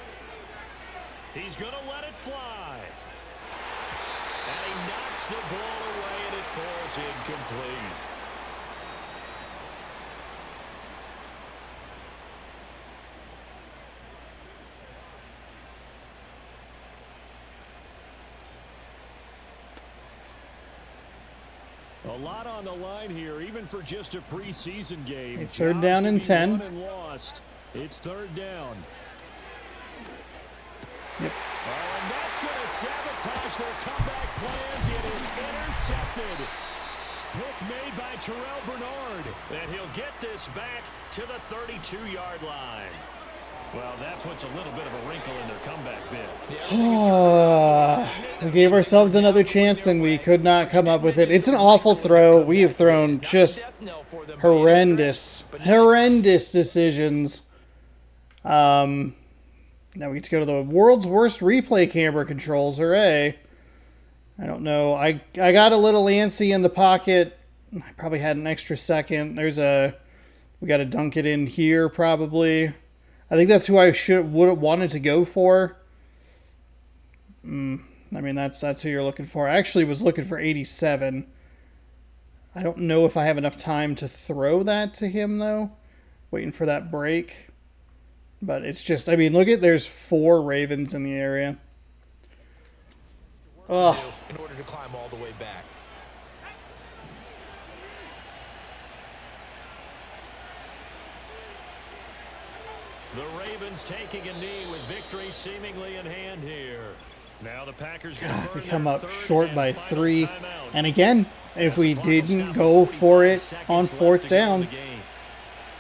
He's going to let it fly. And he knocks the ball away, and it falls incomplete. A lot on the line here, even for just a preseason game. A 3rd down and 10. And lost. It's 3rd down. Yep. Oh, and that's going to sabotage their comeback plans. It is intercepted. Pick made by Terrell Bernard. And he'll get this back to the 32-yard line. Well, that puts a little bit of a wrinkle in their comeback bid. We gave ourselves another chance, and we could not come up with it. It's an awful throw. We have thrown just horrendous decisions. Now we get to go to the world's worst replay camera controls. Hooray. I don't know. I got a little antsy in the pocket. I probably had an extra second. We got to dunk it in here probably. I think that's who I would have wanted to go for. I mean, that's who you're looking for. I actually was looking for 87. I don't know if I have enough time to throw that to him, though. Waiting for that break. But it's just, I mean, look at, there's 4 Ravens in the area. Ugh. In order to climb all the way back. The Ravens taking a knee with victory seemingly in hand here. Now the Packers We come up short by 3. And again, if we didn't go for it on 4th down,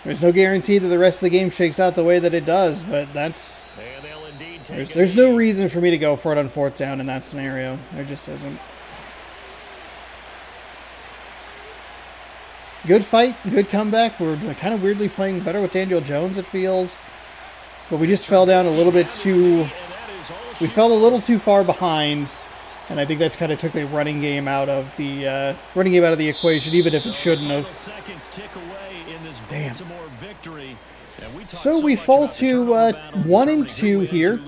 there's no guarantee that the rest of the game shakes out the way that it does, but there's no reason for me to go for it on 4th down in that scenario. There just isn't. Good fight, good comeback. We're kind of weirdly playing better with Daniel Jones, it feels. But we just fell down a little bit too... We fell a little too far behind, and I think that's kind of took the running game out of the equation, even if it shouldn't have. Damn. So we fall to 1-2 here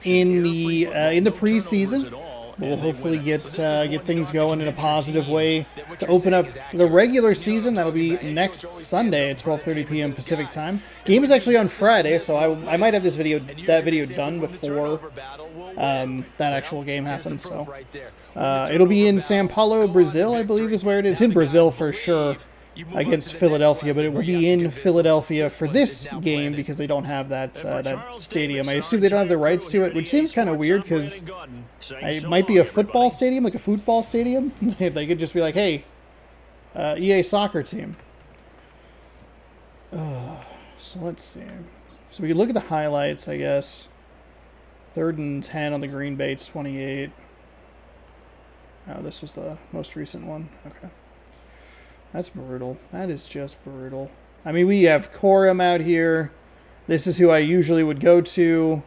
in the preseason. We'll hopefully get things going in a positive way to open up the regular season. That'll be next Sunday at 12:30 p.m. Pacific time. Game is actually on Friday, so I might have that video done before that actual game happens. So it'll be in São Paulo, Brazil, I believe is where it is. In Brazil for sure. Against Philadelphia, but it will be in Philadelphia for this game because they don't have that stadium. I assume they don't have the rights to it, which seems kind of weird because it might be a football stadium, like a football stadium. They could just be like, hey, EA soccer team. So let's see. So we can look at the highlights, I guess. 3rd and 10 on the Green Bay, 28. Oh, this was the most recent one. Okay. That's brutal. That is just brutal. I mean, we have Corum out here. This is who I usually would go to.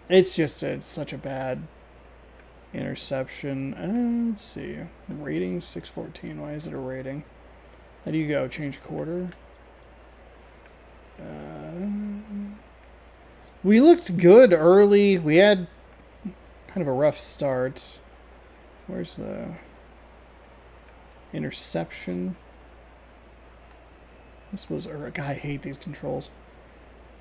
It's such a bad interception. Let's see. Rating 614. Why is it a rating? How do you go? Change quarter? We looked good early. We had kind of a rough start. Where's the interception? This was God, I hate these controls.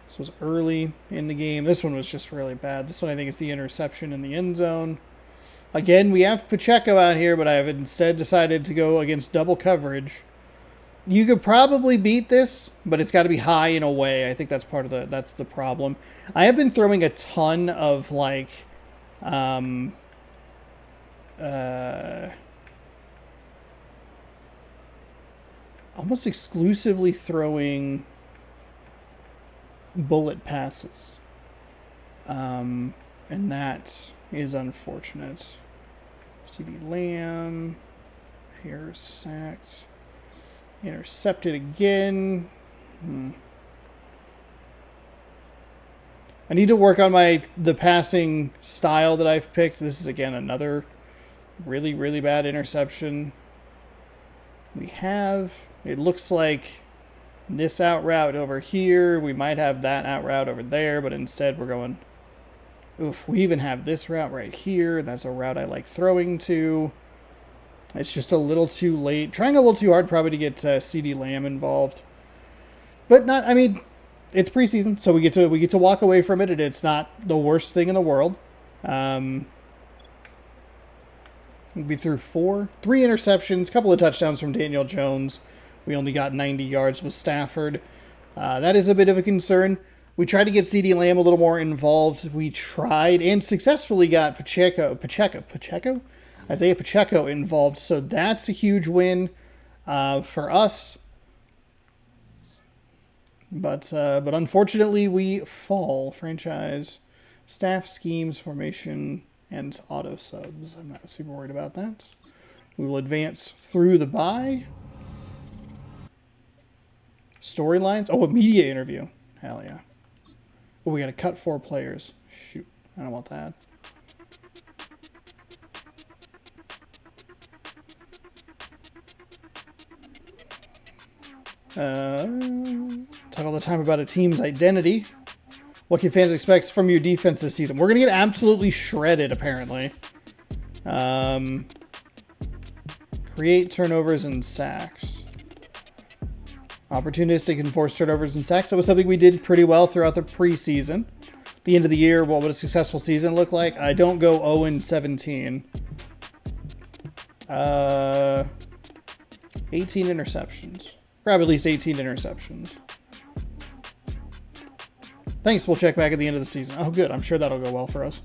This was early in the game. This one was just really bad. This one I think is the interception in the end zone. Again, we have Pacheco out here, but I have instead decided to go against double coverage. You could probably beat this, but it's got to be high in a way. I think that's that's the problem. I have been throwing a ton of like almost exclusively throwing bullet passes. And that is unfortunate. CeeDee Lamb, Harris sacked, intercepted again. I need to work on the passing style that I've picked. This is, again, another really, really bad interception. It looks like this out route over here. We might have that out route over there, but instead we're going, oof, we even have this route right here. That's a route I like throwing to. It's just a little too late. Trying a little too hard probably to get CeeDee Lamb involved. But not, I mean, it's preseason, so we get to walk away from it, and it's not the worst thing in the world. We'll be through 3 interceptions, a couple of touchdowns from Daniel Jones. We only got 90 yards with Stafford. That is a bit of a concern. We tried to get CeeDee Lamb a little more involved. We tried and successfully got Isaiah Pacheco involved, so that's a huge win for us. But unfortunately, we fall. Franchise, staff, schemes, formation, and auto subs. I'm not super worried about that. We will advance through the bye. Storylines. Oh, a media interview. Hell yeah. Oh, we got to cut 4 players. Shoot. I don't want that. Talk all the time about a team's identity. What can fans expect from your defense this season? We're going to get absolutely shredded, apparently. Create turnovers and sacks. Opportunistic and forced turnovers and sacks. That was something we did pretty well throughout the preseason. The end of the year, what would a successful season look like? I don't go 0-17. 18 interceptions. Grab at least 18 interceptions. Thanks, we'll check back at the end of the season. Oh, good. I'm sure that'll go well for us.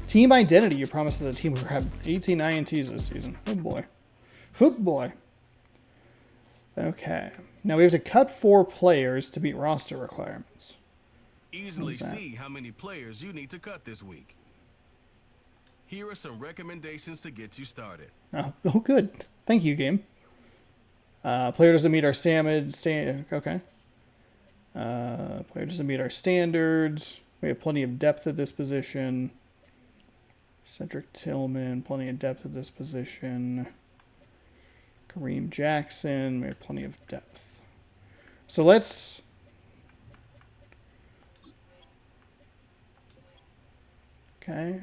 Team identity. You promised that the team would have 18 INTs this season. Oh, boy. Oh, boy. Okay. Now we have to cut 4 players to meet roster requirements. Easily see how many players you need to cut this week. Here are some recommendations to get you started. Oh, good. Thank you, game. Player doesn't meet our okay. Player doesn't meet our standards. We have plenty of depth at this position. Cedric Tillman, plenty of depth at this position. Kareem Jackson, we have plenty of depth. So let's... Okay.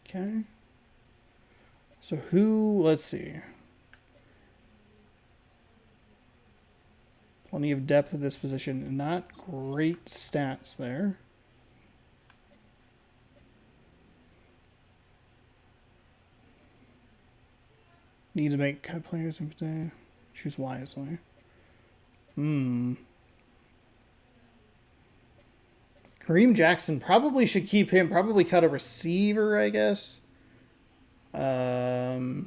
Okay. So let's see. Plenty of depth at this position. Not great stats there. Need to make cut players and choose wisely. Kareem Jackson, probably should keep him. Probably cut a receiver, I guess. Man,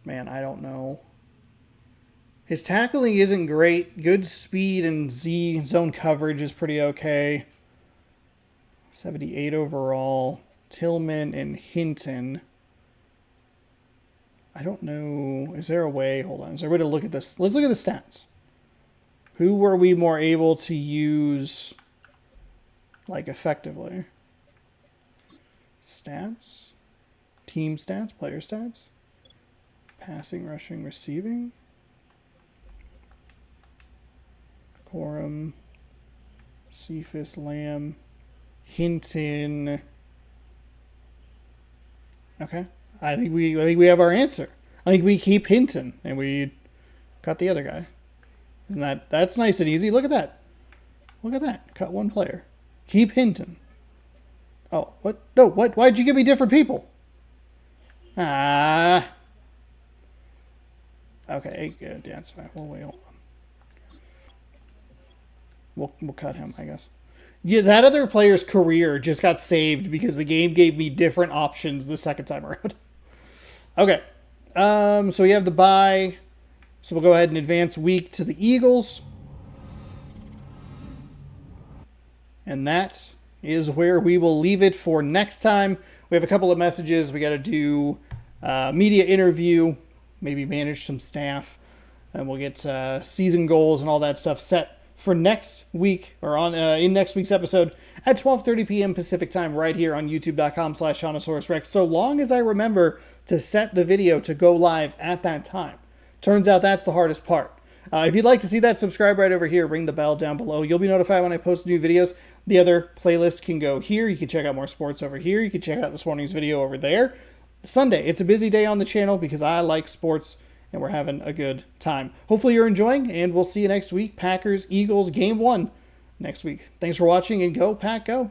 I don't know. His tackling isn't great. Good speed and zone coverage is pretty okay. 78 overall. Tillman and Hinton. I don't know. Is there a way? Hold on. Is there a way to look at this? Let's look at the stats. Who were we more able to use, like, effectively? Stats? Team stats? Player stats? Passing, rushing, receiving? Corum. Cephas, Lamb. Hinton. Okay. I think we have our answer. I think we keep Hinton and we cut the other guy. Isn't that's nice and easy? Look at that. Look at that. Cut 1 player. Keep Hinton. Oh, what? No, what? Why'd you give me different people? Ah. Okay, good. Yeah, that's fine. We'll wait. Hold on. We'll cut him, I guess. Yeah, that other player's career just got saved because the game gave me different options the second time around. Okay. So we have the bye. So we'll go ahead and advance week to the Eagles. And that is where we will leave it for next time. We have a couple of messages. We got to do media interview, maybe manage some staff, and we'll get season goals and all that stuff set for next week, or on in next week's episode at 12:30 p.m. Pacific time right here on youtube.com/Seannosaurus so long as I remember to set the video to go live at that time. Turns out that's the hardest part. If you'd like to see that, subscribe right over here. Ring the bell down below. You'll be notified when I post new videos. The other playlist can go here. You can check out more sports over here. You can check out this morning's video over there. Sunday, it's a busy day on the channel because I like sports and we're having a good time. Hopefully you're enjoying, and we'll see you next week. Packers, Eagles, Game 1 next week. Thanks for watching, and go Pack, go!